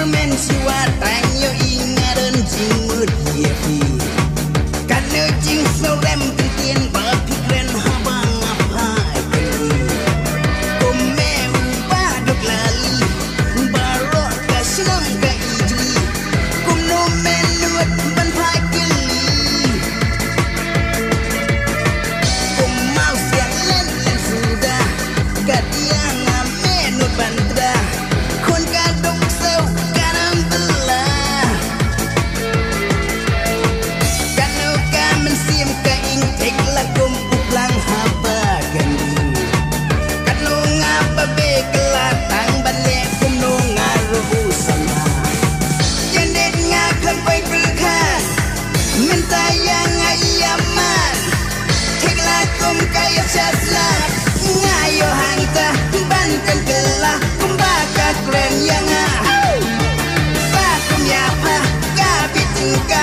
men siwa tang yo ingaran jing mut ye pi kana jing so rem tien ba pikren habang apa kum me ba dok lali baro ka sinam ka ijli kum no men nuat ban phakili kum mau sian len len sudah katiang amenut bantra kon ka dok sau karam belah kanu ka men sim ka ing tek la kum uplang haba ganding kanu ngapa be kelatang bale kum no ngaru sama jendet ngakam pai berkas minta yang ayaman tek la kum kaya saslat ngayo hangta bankan kelah kum bakal keren yang kum ya pa ka bitingka